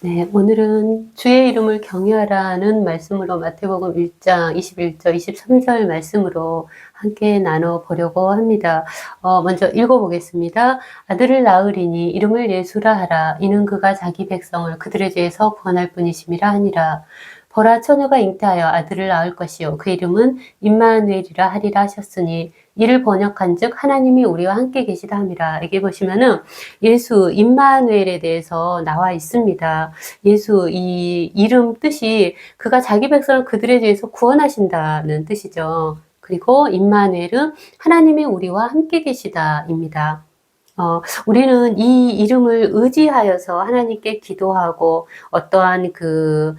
네, 오늘은 주의 이름을 경외하라는 말씀으로 마태복음 1장 21절, 23절 말씀으로 함께 나눠보려고 합니다. 먼저 읽어보겠습니다. 아들을 낳으리니 이름을 예수라 하라. 이는 그가 자기 백성을 그들의 죄에서 구원할 뿐이심이라 하니라. 보라, 처녀가 잉태하여 아들을 낳을 것이요 그 이름은 임마누엘이라 하리라 하셨으니 이를 번역한즉 하나님이 우리와 함께 계시다 함이라. 여기 보시면은 예수 임마누엘에 대해서 나와 있습니다. 예수 이 이름 뜻이 그가 자기 백성을 그들의 죄에서 구원하신다는 뜻이죠. 그리고 임마누엘은 하나님이 우리와 함께 계시다입니다. 우리는 이 이름을 의지하여서 하나님께 기도하고 어떠한 그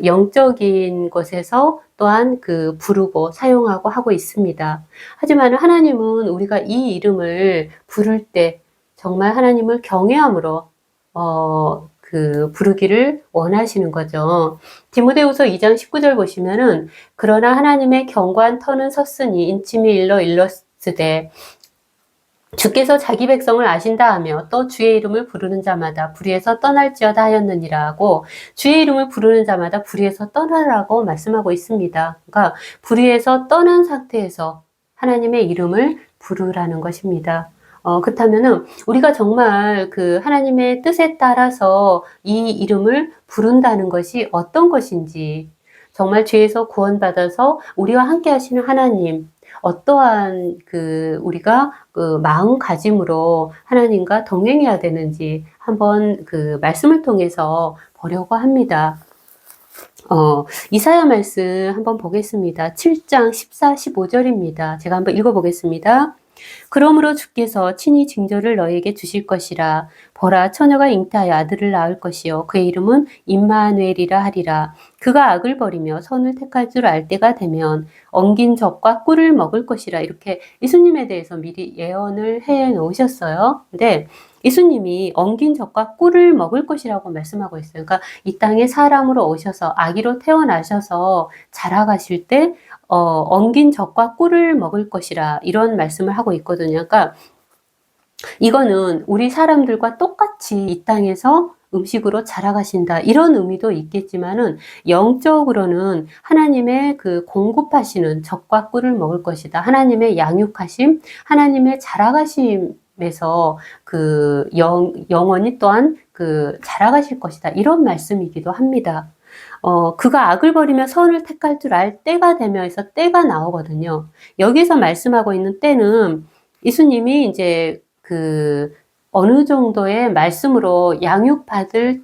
영적인 곳에서 또한 부르고 사용하고 하고 있습니다. 하지만 하나님은 우리가 이 이름을 부를 때 정말 하나님을 경외함으로 부르기를 원하시는 거죠. 디모데후서 2장 19절 보시면은 그러나 하나님의 견고한 터는 섰으니 인침이 일러스되 주께서 자기 백성을 아신다 하며 또 주의 이름을 부르는 자마다 불의에서 떠날지어다 하였느니라 하고 주의 이름을 부르는 자마다 불의에서 떠나라고 말씀하고 있습니다. 그러니까 불의에서 떠난 상태에서 하나님의 이름을 부르라는 것입니다. 그렇다면은 우리가 정말 그 하나님의 뜻에 따라서 이 이름을 부른다는 것이 어떤 것인지, 정말 죄에서 구원받아서 우리와 함께 하시는 하나님, 어떠한 우리가 마음가짐으로 하나님과 동행해야 되는지 한번 말씀을 통해서 보려고 합니다. 이사야 말씀 한번 보겠습니다. 7장 14, 15절입니다. 제가 한번 읽어보겠습니다. 그러므로 주께서 친히 징조를 너희에게 주실 것이라. 보라, 처녀가 잉태하여 아들을 낳을 것이요 그의 이름은 임마누엘이라 하리라. 그가 악을 버리며 선을 택할 줄 알 때가 되면 엉긴 젖과 꿀을 먹을 것이라. 이렇게 예수님에 대해서 미리 예언을 해 놓으셨어요. 근데 예수님이 엉긴 젖과 꿀을 먹을 것이라고 말씀하고 있어요. 그러니까 이 땅에 사람으로 오셔서 아기로 태어나셔서 자라가실 때 엉긴 젖과 꿀을 먹을 것이라 이런 말씀을 하고 있거든요. 그러니까 이거는 우리 사람들과 똑같이 이 땅에서 음식으로 자라가신다 이런 의미도 있겠지만은 영적으로는 하나님의 공급하시는 젖과 꿀을 먹을 것이다. 하나님의 양육하심, 하나님의 자라가심에서 영원히 또한 자라가실 것이다. 이런 말씀이기도 합니다. 그가 악을 버리며 선을 택할 줄 알 때가 되면서 때가 나오거든요. 여기서 말씀하고 있는 때는 예수님이 이제 어느 정도의 말씀으로 양육받을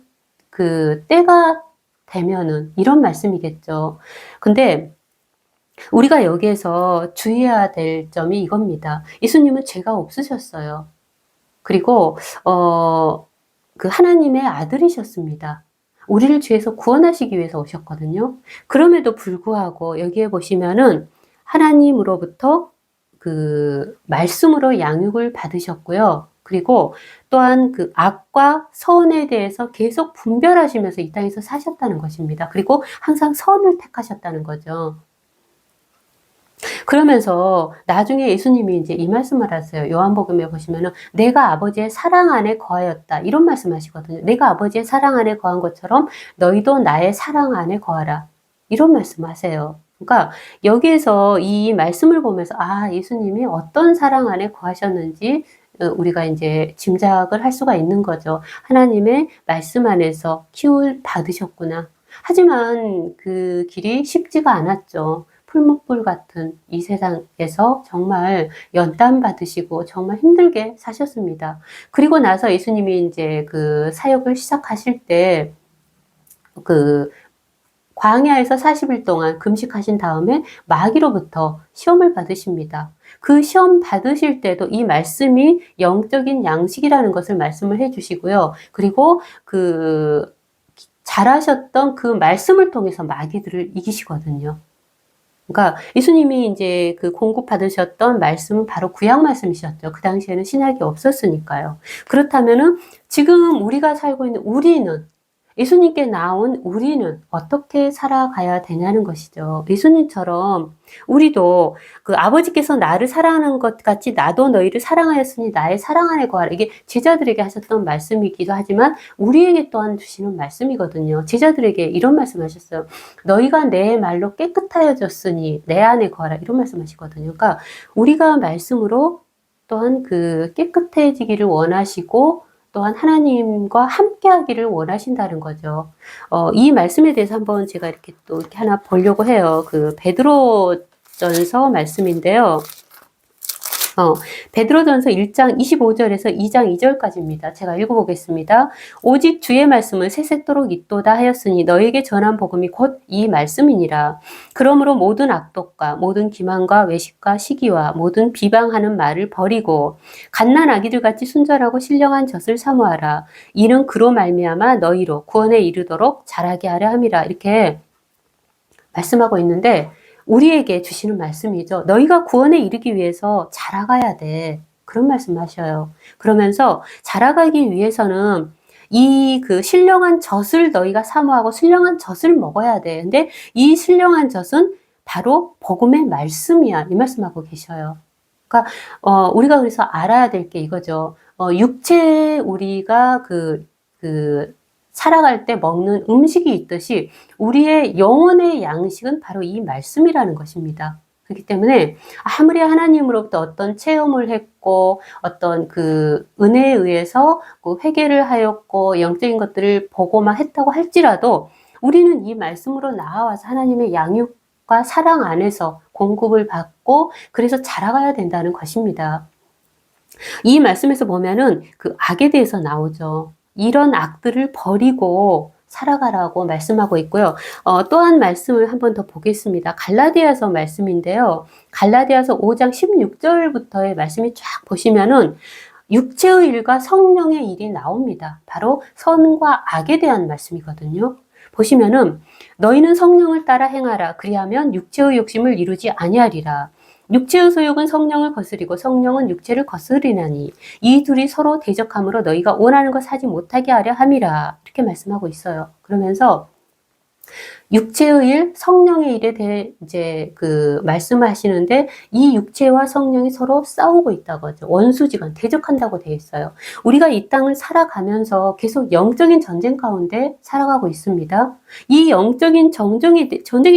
때가 되면은 이런 말씀이겠죠. 근데 우리가 여기에서 주의해야 될 점이 이겁니다. 예수님은 죄가 없으셨어요. 그리고 하나님의 아들이셨습니다. 우리를 죄에서 구원하시기 위해서 오셨거든요. 그럼에도 불구하고 여기에 보시면은 하나님으로부터 말씀으로 양육을 받으셨고요. 그리고 또한 악과 선에 대해서 계속 분별하시면서 이 땅에서 사셨다는 것입니다. 그리고 항상 선을 택하셨다는 거죠. 그러면서 나중에 예수님이 이제 이 말씀을 하세요. 요한복음에 보시면은 내가 아버지의 사랑 안에 거하였다. 이런 말씀 하시거든요. 내가 아버지의 사랑 안에 거한 것처럼 너희도 나의 사랑 안에 거하라. 이런 말씀 하세요. 그러니까 여기에서 이 말씀을 보면서 예수님이 어떤 사랑 안에 거하셨는지 우리가 이제 짐작을 할 수가 있는 거죠. 하나님의 말씀 안에서 키울 받으셨구나. 하지만 그 길이 쉽지가 않았죠. 풀무불 같은 이 세상에서 정말 연단 받으시고 정말 힘들게 사셨습니다. 그리고 나서 예수님이 이제 사역을 시작하실 때 광야에서 40일 동안 금식하신 다음에 마귀로부터 시험을 받으십니다. 그 시험 받으실 때도 이 말씀이 영적인 양식이라는 것을 말씀을 해주시고요. 그리고 잘하셨던 그 말씀을 통해서 마귀들을 이기시거든요. 그러니까 예수님이 이제 공급받으셨던 말씀은 바로 구약 말씀이셨죠. 그 당시에는 신약이 없었으니까요. 그렇다면은 지금 우리가 살고 있는 우리는 예수님께 나온 우리는 어떻게 살아가야 되냐는 것이죠. 예수님처럼 우리도 그 아버지께서 나를 사랑하는 것 같이 나도 너희를 사랑하였으니 나의 사랑 안에 거하라. 이게 제자들에게 하셨던 말씀이기도 하지만 우리에게 또한 주시는 말씀이거든요. 제자들에게 이런 말씀하셨어요. 너희가 내 말로 깨끗하여졌으니 내 안에 거하라. 이런 말씀하시거든요. 그러니까 우리가 말씀으로 또한 그 깨끗해지기를 원하시고 또한 하나님과 함께 하기를 원하신다는 거죠. 이 말씀에 대해서 한번 제가 이렇게 또 이렇게 하나 보려고 해요. 그 베드로전서 말씀인데요. 베드로전서 1장 25절에서 2장 2절까지입니다. 제가 읽어보겠습니다. 오직 주의 말씀을 세세토록 있도다 하였으니 너에게 전한 복음이 곧 이 말씀이니라. 그러므로 모든 악독과 모든 기만과 외식과 시기와 모든 비방하는 말을 버리고 갓난 아기들같이 순전하고 신령한 젖을 사모하라. 이는 그로 말미암아 너희로 구원에 이르도록 자라게 하려 함이라. 이렇게 말씀하고 있는데 우리에게 주시는 말씀이죠. 너희가 구원에 이르기 위해서 자라가야 돼. 그런 말씀 하셔요. 그러면서 자라가기 위해서는 이 그 신령한 젖을 너희가 사모하고 신령한 젖을 먹어야 돼. 근데 이 신령한 젖은 바로 복음의 말씀이야. 이 말씀하고 계셔요. 그러니까 우리가 그래서 알아야 될 게 이거죠. 육체 우리가 살아갈 때 먹는 음식이 있듯이 우리의 영혼의 양식은 바로 이 말씀이라는 것입니다. 그렇기 때문에 아무리 하나님으로부터 어떤 체험을 했고 어떤 그 은혜에 의해서 그 회개를 하였고 영적인 것들을 보고만 했다고 할지라도 우리는 이 말씀으로 나와서 하나님의 양육과 사랑 안에서 공급을 받고 그래서 자라가야 된다는 것입니다. 이 말씀에서 보면은 그 악에 대해서 나오죠. 이런 악들을 버리고 살아가라고 말씀하고 있고요. 또 한 말씀을 한 번 더 보겠습니다. 갈라디아서 말씀인데요. 갈라디아서 5장 16절부터의 말씀이 쫙 보시면은 육체의 일과 성령의 일이 나옵니다. 바로 선과 악에 대한 말씀이거든요. 보시면은 너희는 성령을 따라 행하라. 그리하면 육체의 욕심을 이루지 아니하리라. 육체의 소욕은 성령을 거스리고 성령은 육체를 거스리나니 이 둘이 서로 대적함으로 너희가 원하는 것 하지 못하게 하려 함이라. 이렇게 말씀하고 있어요. 그러면서 육체의 일, 성령의 일에 대해 이제 그 말씀을 하시는데 이 육체와 성령이 서로 싸우고 있다고 하죠. 원수지간 대적한다고 되어 있어요. 우리가 이 땅을 살아가면서 계속 영적인 전쟁 가운데 살아가고 있습니다. 이 영적인 전쟁에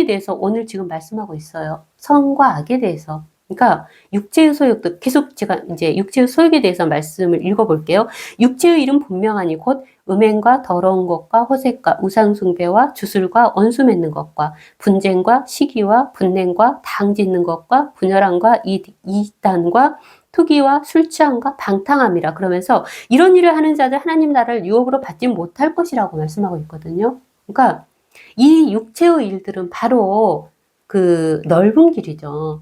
대해서 오늘 지금 말씀하고 있어요. 선과 악에 대해서. 그러니까 육체의 소욕도 계속 제가 이제 육체의 소욕에 대해서 말씀을 읽어볼게요. 육체의 일은 분명하니 곧 음행과 더러운 것과 호색과 우상숭배와 주술과 원수 맺는 것과 분쟁과 시기와 분냉과 당 짓는 것과 분열함과 이단과 투기와 술 취함과 방탕함이라. 그러면서 이런 일을 하는 자들 하나님 나라를 유업으로 받지 못할 것이라고 말씀하고 있거든요. 그러니까 이 육체의 일들은 바로 그 넓은 길이죠.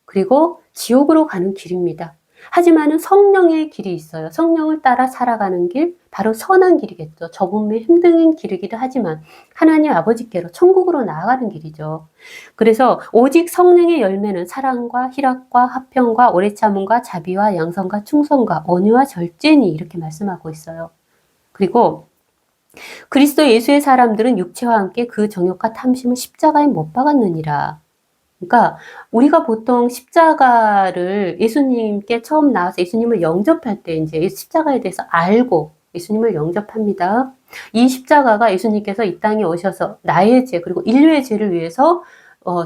그리고 지옥으로 가는 길입니다. 하지만은 성령의 길이 있어요. 성령을 따라 살아가는 길, 바로 선한 길이겠죠. 좁은 힘든 길이기도 하지만 하나님 아버지께로 천국으로 나아가는 길이죠. 그래서 오직 성령의 열매는 사랑과 희락과 화평과 오래 참음과 자비와 양선과 충성과 온유와 절제니 이렇게 말씀하고 있어요. 그리고 그리스도 예수의 사람들은 육체와 함께 그 정욕과 탐심을 십자가에 못 박았느니라. 그러니까 우리가 보통 십자가를 예수님께 처음 나와서 예수님을 영접할 때 이제 십자가에 대해서 알고 예수님을 영접합니다. 이 십자가가 예수님께서 이 땅에 오셔서 나의 죄 그리고 인류의 죄를 위해서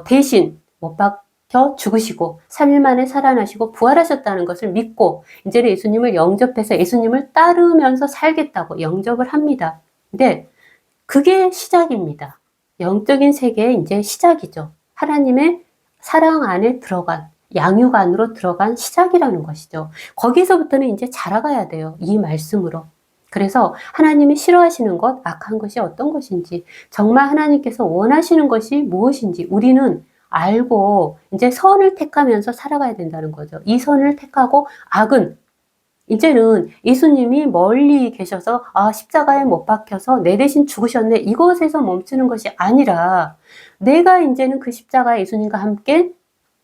대신 못 박혀 죽으시고 3일 만에 살아나시고 부활하셨다는 것을 믿고 이제는 예수님을 영접해서 예수님을 따르면서 살겠다고 영접을 합니다. 근데 그게 시작입니다. 영적인 세계의 이제 시작이죠. 하나님의 사랑 안에 들어간, 양육 안으로 들어간 시작이라는 것이죠. 거기서부터는 이제 자라가야 돼요. 이 말씀으로. 그래서 하나님이 싫어하시는 것, 악한 것이 어떤 것인지, 정말 하나님께서 원하시는 것이 무엇인지 우리는 알고 이제 선을 택하면서 살아가야 된다는 거죠. 이 선을 택하고 악은 이제는 예수님이 멀리 계셔서 십자가에 못 박혀서 내 대신 죽으셨네 이것에서 멈추는 것이 아니라 내가 이제는 그 십자가에 예수님과 함께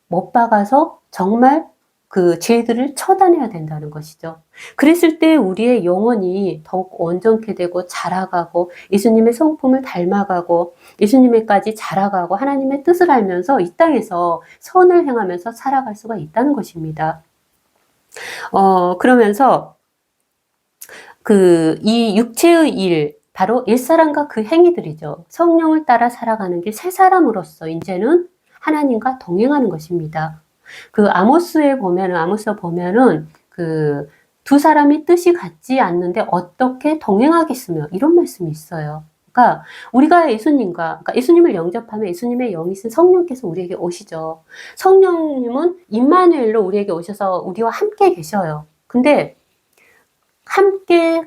못 박아서 정말 그 죄들을 처단해야 된다는 것이죠. 그랬을 때 우리의 영혼이 더욱 온전케 되고 자라가고 예수님의 성품을 닮아가고 예수님에까지 자라가고 하나님의 뜻을 알면서 이 땅에서 선을 행하면서 살아갈 수가 있다는 것입니다. 그러면서 이 육체의 일, 바로 옛사람과 그 행위들이죠. 성령을 따라 살아가는 게 새 사람으로서 이제는 하나님과 동행하는 것입니다. 아모스에 보면은 두 사람이 뜻이 같지 않는데 어떻게 동행하겠으며 이런 말씀이 있어요. 그러니까 우리가 예수님을 영접하면 예수님의 영이 있은 성령께서 우리에게 오시죠. 성령님은 임마누엘로 우리에게 오셔서 우리와 함께 계셔요. 근데 함께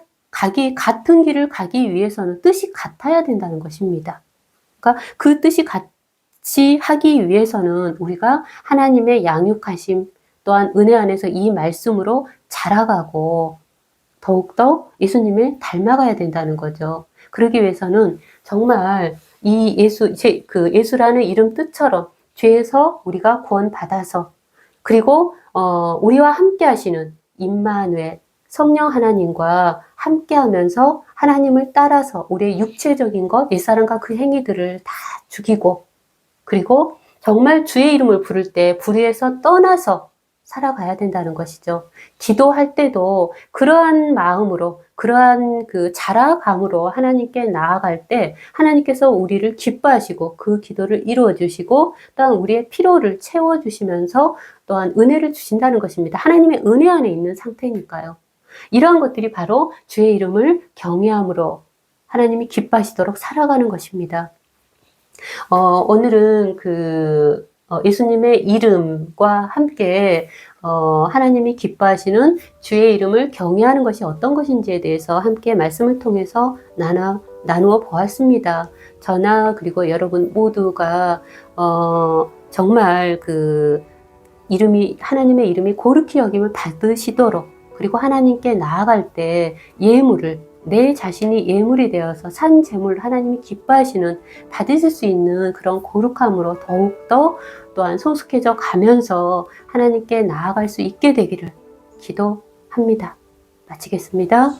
같은 길을 가기 위해서는 뜻이 같아야 된다는 것입니다. 그러니까 그 뜻이 같이 하기 위해서는 우리가 하나님의 양육하심 또한 은혜 안에서 이 말씀으로 자라가고 더욱더 예수님을 닮아가야 된다는 거죠. 그러기 위해서는 정말 이 예수라는 이름 뜻처럼 죄에서 우리가 구원받아서 그리고 우리와 함께 하시는 임마누엘 성령 하나님과 함께 하면서 하나님을 따라서 우리의 육체적인 것, 옛사람과 그 행위들을 다 죽이고 그리고 정말 주의 이름을 부를 때 불의에서 떠나서 살아가야 된다는 것이죠. 기도할 때도 그러한 마음으로, 그러한 자라감으로 하나님께 나아갈 때 하나님께서 우리를 기뻐하시고 그 기도를 이루어 주시고 또한 우리의 피로를 채워 주시면서 또한 은혜를 주신다는 것입니다. 하나님의 은혜 안에 있는 상태니까요. 이러한 것들이 바로 주의 이름을 경외함으로 하나님이 기뻐하시도록 살아가는 것입니다. 오늘은 예수님의 이름과 함께 하나님이 기뻐하시는 주의 이름을 경외하는 것이 어떤 것인지에 대해서 함께 말씀을 통해서 나누어 보았습니다. 저나 그리고 여러분 모두가 정말 하나님의 이름이 고르게 여김을 받으시도록 그리고 하나님께 나아갈 때 내 자신이 예물이 되어서 산 제물 하나님이 기뻐하시는 받으실 수 있는 그런 거룩함으로 더욱더 또한 성숙해져 가면서 하나님께 나아갈 수 있게 되기를 기도합니다. 마치겠습니다.